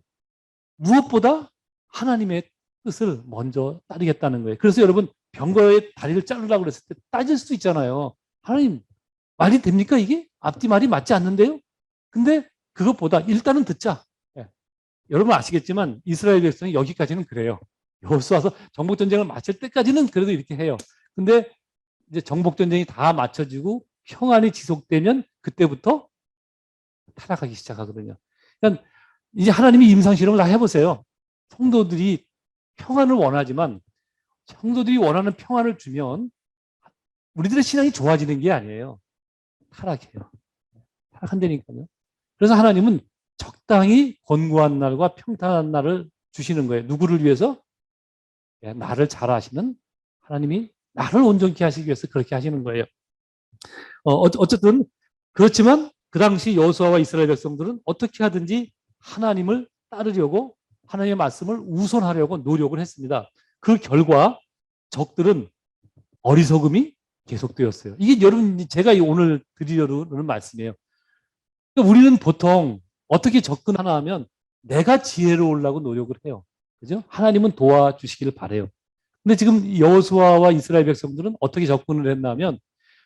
무엇보다 하나님의 뜻을 먼저 따르겠다는 거예요. 그래서 여러분 병거의 다리를 자르려고 그랬을 때 따질 수 있잖아요. 하나님 말이 됩니까 이게? 앞뒤 말이 맞지 않는데요? 근데 그것보다 일단은 듣자. 예. 여러분 아시겠지만 이스라엘 백성이 여기까지는 그래요. 여호수아서 정복전쟁을 마칠 때까지는 그래도 이렇게 해요. 근데 이제 정복전쟁이 다 마쳐지고 평안이 지속되면 그때부터 타락하기 시작하거든요. 그러니까 이제 하나님이 임상실험을 다 해보세요. 성도들이 평안을 원하지만 성도들이 원하는 평안을 주면 우리들의 신앙이 좋아지는 게 아니에요. 타락해요. 타락한다니까요. 그래서 하나님은 적당히 권고한 날과 평탄한 날을 주시는 거예요. 누구를 위해서? 나를 잘 아시는 하나님이 나를 온전케 하시기 위해서 그렇게 하시는 거예요. 어쨌든 그렇지만 그 당시 여호수아와 이스라엘 백성들은 어떻게 하든지 하나님을 따르려고 하나님의 말씀을 우선하려고 노력을 했습니다. 그 결과 적들은 어리석음이 계속되었어요. 이게 여러분 제가 오늘 드리려는 말씀이에요. 그러니까 우리는 보통 어떻게 접근하나 하면 내가 지혜로우려고 노력을 해요. 그죠? 하나님은 도와주시기를 바라요. 근데 지금 여호수아와 이스라엘 백성들은 어떻게 접근을 했냐면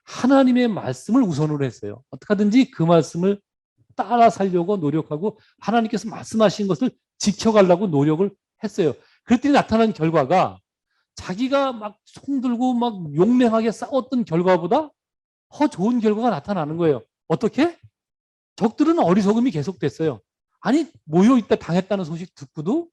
하나님의 말씀을 우선으로 했어요. 어떻게 하든지 그 말씀을 따라 살려고 노력하고 하나님께서 말씀하신 것을 지켜가려고 노력을 했어요. 그랬더니 나타난 결과가 자기가 막 손들고 막 용맹하게 싸웠던 결과보다 더 좋은 결과가 나타나는 거예요. 어떻게? 적들은 어리석음이 계속됐어요. 아니 모여있다 당했다는 소식 듣고도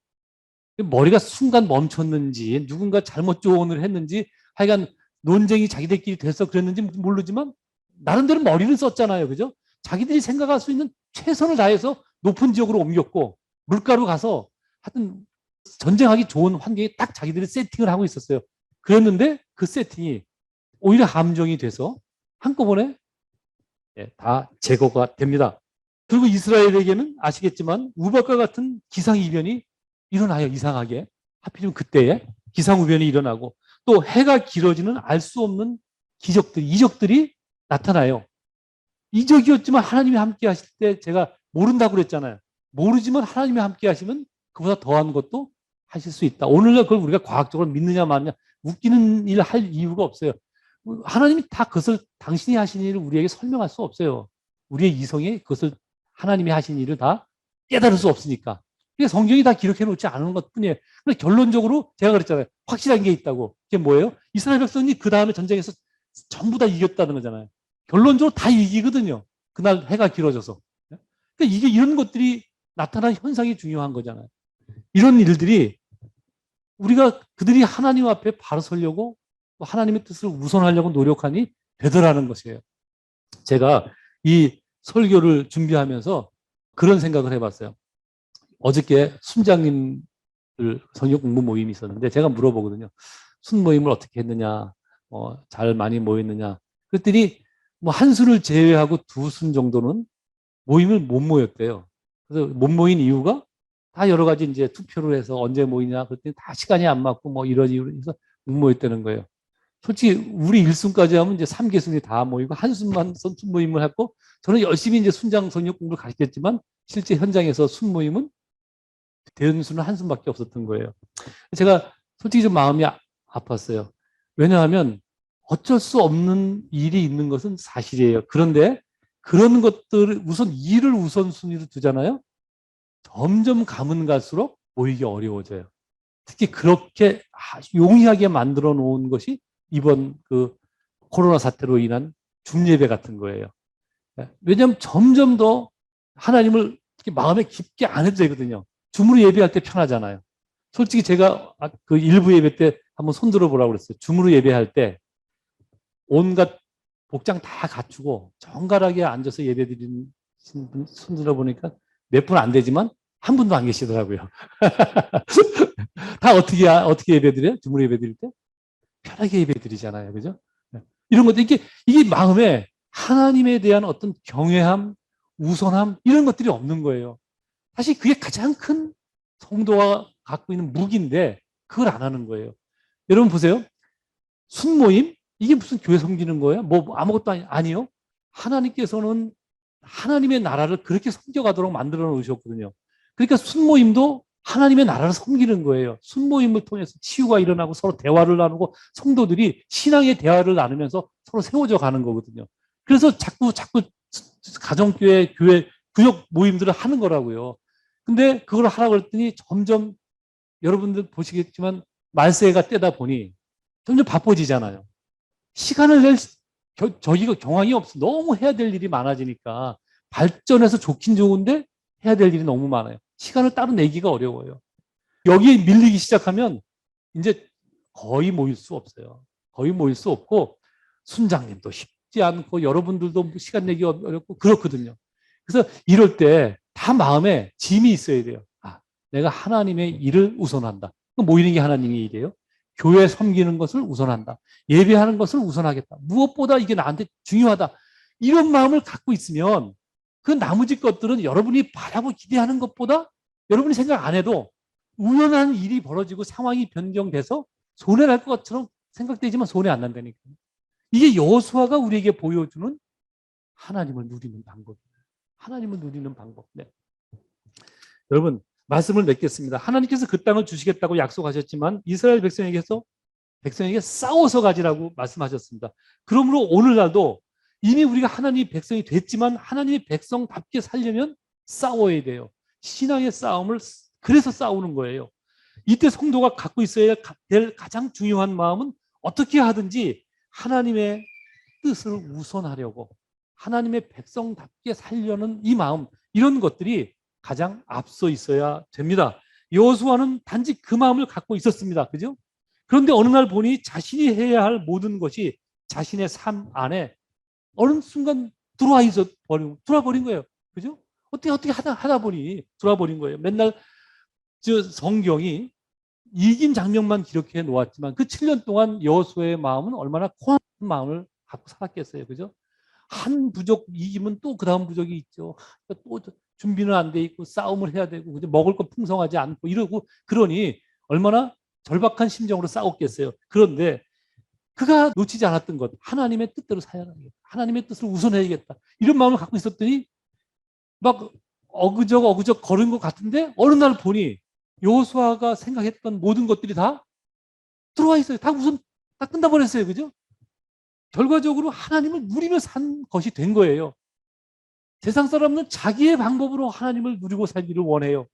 머리가 순간 멈췄는지 누군가 잘못 조언을 했는지 하여간 논쟁이 자기들끼리 돼서 그랬는지 모르지만 나름대로 머리를 썼잖아요. 그죠? 자기들이 생각할 수 있는 최선을 다해서 높은 지역으로 옮겼고 물가로 가서 하여튼 전쟁하기 좋은 환경에 딱 자기들이 세팅을 하고 있었어요. 그랬는데 그 세팅이 오히려 함정이 돼서 한꺼번에 다 제거가 됩니다. 그리고 이스라엘에게는 아시겠지만 우박과 같은 기상이변이 일어나요. 이상하게. 하필이면 그때에 기상우변이 일어나고 또 해가 길어지는 알 수 없는 기적들, 이적들이 나타나요. 이적이었지만 하나님이 함께 하실 때 제가 모른다고 그랬잖아요. 모르지만 하나님이 함께 하시면 그보다 더한 것도 하실 수 있다. 오늘날 그걸 우리가 과학적으로 믿느냐 마느냐 웃기는 일 할 이유가 없어요. 하나님이 다 그것을 당신이 하신 일을 우리에게 설명할 수 없어요. 우리의 이성이 그것을 하나님이 하신 일을 다 깨달을 수 없으니까. 그게 성경이 다 기록해 놓지 않은 것 뿐이에요. 그런데 결론적으로 제가 그랬잖아요. 확실한 게 있다고. 그게 뭐예요? 이스라엘 백성이 그 다음에 전쟁에서 전부 다 이겼다는 거잖아요. 결론적으로 다 이기거든요. 그날 해가 길어져서. 그러니까 이게 이런 것들이 나타난 현상이 중요한 거잖아요. 이런 일들이 우리가 그들이 하나님 앞에 바로 서려고 하나님의 뜻을 우선하려고 노력하니 되더라는 것이에요. 제가 이 설교를 준비하면서 그런 생각을 해봤어요. 어저께 순장님들 성역 공부 모임이 있었는데 제가 물어보거든요. 순 모임을 어떻게 했느냐, 잘 많이 모였느냐. 그랬더니 뭐 한 순을 제외하고 두 순 정도는 모임을 못 모였대요. 그래서 못 모인 이유가 다 여러 가지 이제 투표를 해서 언제 모이냐 그랬더니 다 시간이 안 맞고 뭐 이런 이유로 해서 못 모였다는 거예요. 솔직히 우리 일순까지 하면 이제 3개순이 다 모이고 한순만 순 모임을 했고 저는 열심히 이제 순장 성역 공부를 가르쳤지만 실제 현장에서 순 모임은 대연수는 한순밖에 없었던 거예요. 제가 솔직히 좀 마음이 아팠어요. 왜냐하면 어쩔 수 없는 일이 있는 것은 사실이에요. 그런데 그런 것들을 우선 일을 우선순위로 두잖아요. 점점 가면 갈수록 모이기 어려워져요. 특히 그렇게 용이하게 만들어 놓은 것이 이번 그 코로나 사태로 인한 중예배 같은 거예요. 왜냐하면 점점 더 하나님을 마음에 깊게 안 해도 되거든요. 줌으로 예배할 때 편하잖아요. 솔직히 제가 그 일부 예배 때 한번 손들어 보라고 그랬어요. 줌으로 예배할 때 온갖 복장 다 갖추고 정갈하게 앉아서 예배 드리는 분 손들어 보니까 몇 분 안 되지만 한 분도 안 계시더라고요. 다 어떻게 예배 드려요? 줌으로 예배 드릴 때? 편하게 예배 드리잖아요. 그죠? 이런 것들, 이게 마음에 하나님에 대한 어떤 경외함, 우선함, 이런 것들이 없는 거예요. 사실 그게 가장 큰 성도가 갖고 있는 무기인데, 그걸 안 하는 거예요. 여러분 보세요. 순모임? 이게 무슨 교회 섬기는 거예요? 뭐 아무것도 아니요. 하나님께서는 하나님의 나라를 그렇게 섬겨가도록 만들어 놓으셨거든요. 그러니까 순모임도 하나님의 나라를 섬기는 거예요. 순모임을 통해서 치유가 일어나고 서로 대화를 나누고 성도들이 신앙의 대화를 나누면서 서로 세워져 가는 거거든요. 그래서 자꾸 가정교회, 교회, 구역 모임들을 하는 거라고요. 근데 그걸 하라고 그랬더니 점점 여러분들 보시겠지만 말세가 때다 보니 점점 바빠지잖아요. 시간을 낼 저희가 경황이 없어. 너무 해야 될 일이 많아지니까 발전해서 좋긴 좋은데 해야 될 일이 너무 많아요. 시간을 따로 내기가 어려워요. 여기에 밀리기 시작하면 이제 거의 모일 수 없어요. 거의 모일 수 없고 순장님도 쉽지 않고 여러분들도 시간 내기 어렵고 그렇거든요. 그래서 이럴 때 다 마음에 짐이 있어야 돼요. 내가 하나님의 일을 우선한다. 모이는 게 하나님의 일이에요. 교회 섬기는 것을 우선한다. 예배하는 것을 우선하겠다. 무엇보다 이게 나한테 중요하다. 이런 마음을 갖고 있으면 그 나머지 것들은 여러분이 바라고 기대하는 것보다 여러분이 생각 안 해도 우연한 일이 벌어지고 상황이 변경돼서 손해 날 것처럼 생각되지만 손해 안 난다니까. 이게 여호수아가 우리에게 보여주는 하나님을 누리는 방법이에요. 하나님을 누리는 방법. 네. 여러분 말씀을 맺겠습니다. 하나님께서 그 땅을 주시겠다고 약속하셨지만 이스라엘 백성에게 싸워서 가지라고 말씀하셨습니다. 그러므로 오늘날도 이미 우리가 하나님의 백성이 됐지만 하나님의 백성답게 살려면 싸워야 돼요. 신앙의 싸움을 그래서 싸우는 거예요. 이때 성도가 갖고 있어야 될 가장 중요한 마음은 어떻게 하든지 하나님의 뜻을 우선하려고 하나님의 백성답게 살려는 이 마음, 이런 것들이 가장 앞서 있어야 됩니다. 여호수아는 단지 그 마음을 갖고 있었습니다. 그죠? 그런데 어느 날 보니 자신이 해야 할 모든 것이 자신의 삶 안에 어느 순간 들어와 버린 거예요. 그죠? 어떻게 하다 보니 들어와 버린 거예요. 맨날 저 성경이 이긴 장면만 기록해 놓았지만 그 7년 동안 여호수아의 마음은 얼마나 고한 마음을 갖고 살았겠어요. 그죠? 한 부족 이기면 또 그 다음 부족이 있죠. 또 준비는 안 돼 있고 싸움을 해야 되고 그죠? 먹을 거 풍성하지 않고 이러고 그러니 얼마나 절박한 심정으로 싸웠겠어요. 그런데 그가 놓치지 않았던 것, 하나님의 뜻대로 살아야겠다. 하나님의 뜻을 우선해야겠다. 이런 마음을 갖고 있었더니 막 어그적 걸은 것 같은데 어느 날 보니 여호수아가 생각했던 모든 것들이 다 들어와 있어요. 다 우선 다 끝나버렸어요. 그죠? 결과적으로 하나님을 누리며 산 것이 된 거예요. 세상 사람은 자기의 방법으로 하나님을 누리고 살기를 원해요.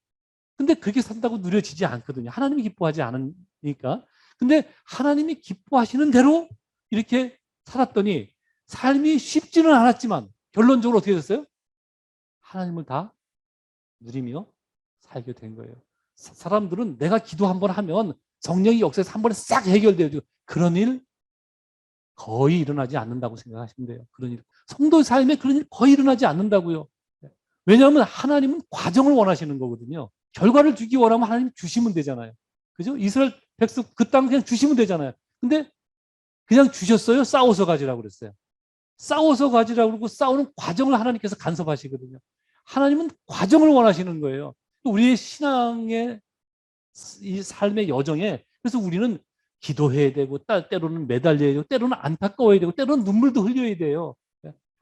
근데 그렇게 산다고 누려지지 않거든요. 하나님이 기뻐하지 않으니까. 근데 하나님이 기뻐하시는 대로 이렇게 살았더니 삶이 쉽지는 않았지만 결론적으로 어떻게 됐어요? 하나님을 다 누리며 살게 된 거예요. 사람들은 내가 기도 한번 하면 성령이 역사에서 한 번에 싹 해결돼요. 그런 일 거의 일어나지 않는다고 생각하시면 돼요. 그런 일. 성도의 삶에 그런 일 거의 일어나지 않는다고요. 왜냐하면 하나님은 과정을 원하시는 거거든요. 결과를 주기 원하면 하나님 주시면 되잖아요. 그죠? 이스라엘 백성 그 땅 그냥 주시면 되잖아요. 근데 그냥 주셨어요? 싸워서 가지라고 그랬어요. 싸워서 가지라고 그러고 싸우는 과정을 하나님께서 간섭하시거든요. 하나님은 과정을 원하시는 거예요. 우리의 신앙의 이 삶의 여정에 그래서 우리는 기도해야 되고 때로는 매달려야 되고 때로는 안타까워야 되고 때로는 눈물도 흘려야 돼요.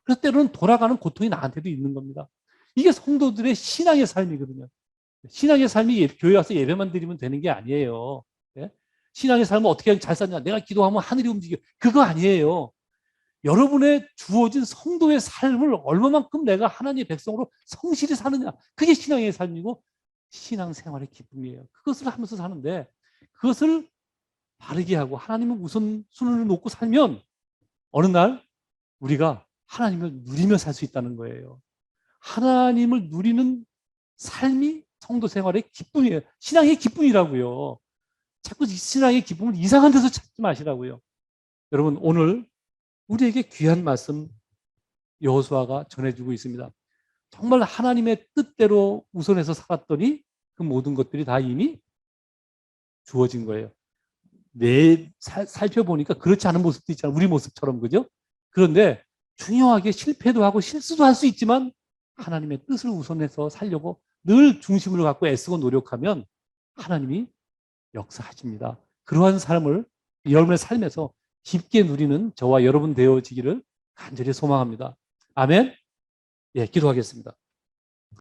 그래서 때로는 돌아가는 고통이 나한테도 있는 겁니다. 이게 성도들의 신앙의 삶이거든요. 신앙의 삶이 교회 와서 예배만 드리면 되는 게 아니에요. 예? 신앙의 삶은 어떻게 잘 사냐? 내가 기도하면 하늘이 움직여. 그거 아니에요. 여러분의 주어진 성도의 삶을 얼마만큼 내가 하나님의 백성으로 성실히 사느냐. 그게 신앙의 삶이고 신앙생활의 기쁨이에요. 그것을 하면서 사는데 그것을 바르게 하고 하나님을 우선순위를 놓고 살면 어느 날 우리가 하나님을 누리며 살 수 있다는 거예요. 하나님을 누리는 삶이 성도 생활의 기쁨이에요. 신앙의 기쁨이라고요. 자꾸 신앙의 기쁨을 이상한 데서 찾지 마시라고요. 여러분 오늘 우리에게 귀한 말씀 여호수아가 전해주고 있습니다. 정말 하나님의 뜻대로 우선해서 살았더니 그 모든 것들이 다 이미 주어진 거예요. 살펴보니까 그렇지 않은 모습도 있잖아요. 우리 모습처럼 그죠? 그런데 중요하게 실패도 하고 실수도 할 수 있지만 하나님의 뜻을 우선해서 살려고 늘 중심을 갖고 애쓰고 노력하면 하나님이 역사하십니다. 그러한 삶을 여러분의 삶에서 깊게 누리는 저와 여러분 되어지기를 간절히 소망합니다. 아멘. 예, 기도하겠습니다.